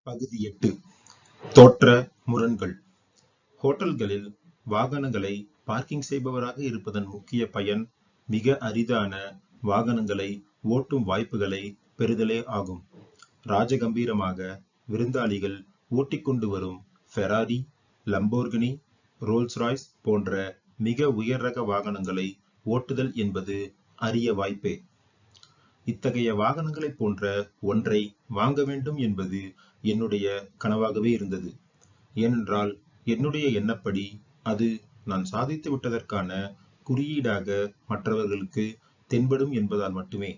பகுதி 8. தோற்ற முரண்கள். ஹோட்டல்களில் வாகனங்களை பார்க்கிங் செய்பவராக இருப்பதன் முக்கிய பயன் மிக அரிதான வாகனங்களை ஓட்டும் வாய்ப்புகளை பெறுதலே ஆகும். ராஜகம்பீரமாக விருந்தாளிகள் ஓட்டிக்கொண்டு வரும் ஃபெராரி, லம்போர்கினி, ரோல்ஸ் ராய்ஸ் போன்ற மிக உயர் ரக வாகனங்களை ஓட்டுதல் என்பது அரிய வாய்ப்பே. இத்தகைய வாகனங்களைப் போன்ற ஒன்றை வாங்க வேண்டும் என்பது என்னுடைய கனவாகவே இருந்தது. ஏனென்றால் என்னுடைய எண்ணப்படி அது நான் சாதித்து விட்டதற்கான குறியீடாக மற்றவர்களுக்கு தென்படும் என்பதால் மட்டுமே.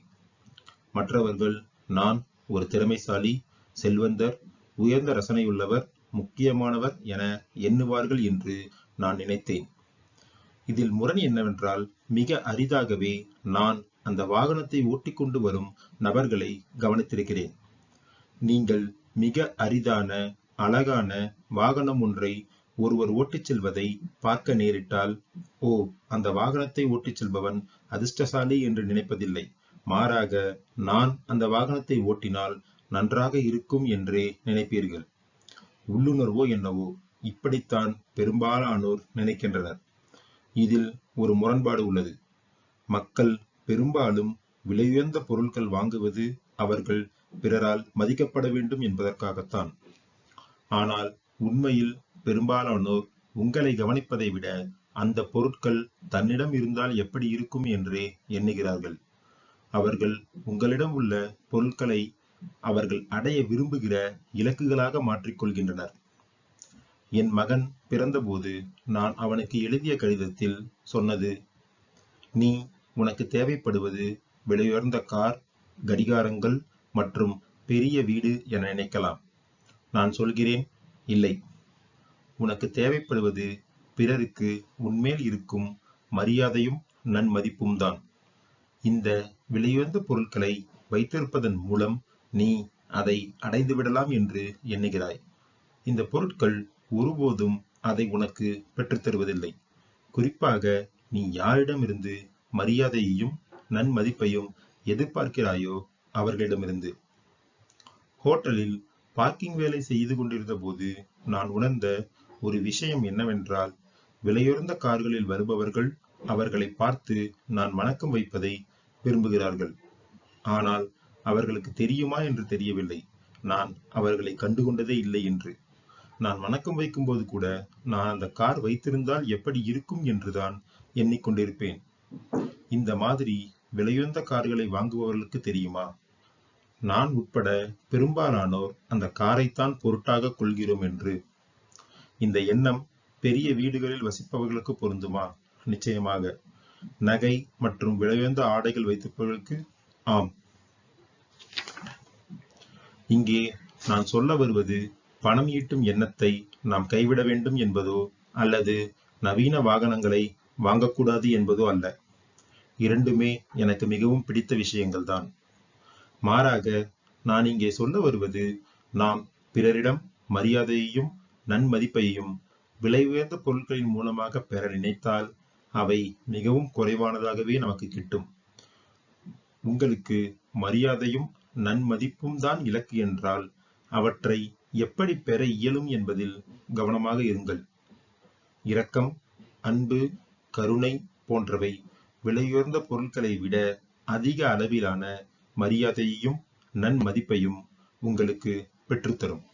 மற்றவர்கள் நான் ஒரு திறமைசாலி, செல்வந்தர், உயர்ந்த ரசனையுள்ளவர், முக்கியமானவர் என எண்ணுவார்கள் என்று நான் நினைத்தேன். இதில் முரண் என்னவென்றால், மிக அரிதாகவே நான் அந்த வாகனத்தை ஓட்டிக்கொண்டு வரும் நபர்களை கவனித்திருக்கிறேன். நீங்கள் மிக அரிதான அழகான வாகனம் ஒன்றை ஒருவர் ஓட்டிச் செல்வதை பார்க்க நேரிட்டால், ஓ, அந்த வாகனத்தை ஓட்டிச் செல்பவன் அதிர்ஷ்டசாலி என்று நினைப்பதில்லை. மாறாக, நான் அந்த வாகனத்தை ஓட்டினால் நன்றாக இருக்கும் என்றே நினைப்பீர்கள். உள்ளுணர்வோ என்னவோ இப்படித்தான் பெரும்பாலானோர் நினைக்கின்றனர். இதில் ஒரு முரண்பாடு உள்ளது. மக்கள் பெரும்பாலும் விலையுயர்ந்த பொருட்கள் வாங்குவது அவர்கள் பிறரால் மதிக்கப்பட வேண்டும் என்பதற்காகத்தான். ஆனால் உண்மையில் பெரும்பாலானோர் உங்களை கவனிப்பதை விட அந்த பொருட்கள் தன்னிடம் இருந்தால் எப்படி இருக்கும் என்றே எண்ணுகிறார்கள். அவர்கள் உங்களிடம் உள்ள பொருட்களை அவர்கள் அடைய விரும்புகிற இலக்குகளாக மாற்றிக்கொள்கின்றனர். என் மகன் பிறந்தபோது நான் அவனுக்கு எழுதிய கடிதத்தில் சொன்னது, நீ உனக்கு தேவைப்படுவது விலையுயர்ந்த கார், கடிகாரங்கள் மற்றும் பெரிய வீடு என நினைக்கலாம். நான் சொல்கிறேன், இல்லை. உனக்கு தேவைப்படுவது பிறருக்கு உன்மேல் இருக்கும் மரியாதையும் நன்மதிப்பும் தான். இந்த விலையுயர்ந்த பொருட்களை வைத்திருப்பதன் மூலம் நீ அதை அடைந்துவிடலாம் என்று எண்ணுகிறாய். இந்த பொருட்கள் ஒருபோதும் அதை உனக்கு பெற்றுத்தருவதில்லை. குறிப்பாக நீ யாரிடமிருந்து மரியாதையையும் நன்மதிப்பையும் எதிர்பார்க்கிறாயோ அவர்களிடமிருந்து. ஹோட்டலில் பார்க்கிங் வேலை செய்து கொண்டிருந்த போது நான் உணர்ந்த ஒரு விஷயம் என்னவென்றால், விலையுயர்ந்த கார்களில் வருபவர்கள் அவர்களை பார்த்து நான் வணக்கம் வைப்பதை விரும்புகிறார்கள். ஆனால் அவர்களுக்கு தெரியுமா என்று தெரியவில்லை, நான் அவர்களை கண்டுகொண்டதே இல்லை என்று. நான் வணக்கம் வைக்கும்போது கூட நான் அந்த கார் வைத்திருந்தால் எப்படி இருக்கும் என்றுதான் எண்ணிக்கொண்டிருப்பேன். இந்த மாதிரி விலையுயர்ந்த கார்களை வாங்குபவர்களுக்கு தெரியுமா, நான் உட்பட பெரும்பாலானோர் அந்த காரைத்தான் பொருட்டாக கொள்கிறோம் என்று. இந்த எண்ணம் பெரிய வீடுகளில் வசிப்பவர்களுக்கு பொருந்துமா? நிச்சயமாக. நகை மற்றும் விலையுயர்ந்த ஆடைகள் வைத்திருப்பவர்களுக்கு ஆம். இங்கே நான் சொல்ல வருவது, பணம் ஈட்டும் எண்ணத்தை நாம் கைவிட வேண்டும் என்பதோ அல்லது நவீன வாகனங்களை வாங்கக்கூடாது என்பதோ அல்ல. இரண்டுமே எனக்கு மிகவும் பிடித்த விஷயங்கள் தான். மாறாக நான் இங்கே சொல்ல வருவது, நாம் பிறரிடம் மரியாதையையும் நன்மதிப்பையும் விலை உயர்ந்த பொருட்களின் மூலமாக பெற நினைத்தால் அவை மிகவும் குறைவானதாகவே நமக்கு கிட்டும். உங்களுக்கு மரியாதையும் நன்மதிப்பும் தான் இலக்கு என்றால் அவற்றை எப்படி பெற இயலும் என்பதில் கவனமாக இருங்கள். இரக்கம், அன்பு, கருணை போன்றவை விலையுயர்ந்த பொருட்களை விட அதிக அளவிலான மரியாதையையும் நன்மதிப்பையும் உங்களுக்கு பெற்றுத்தரும்.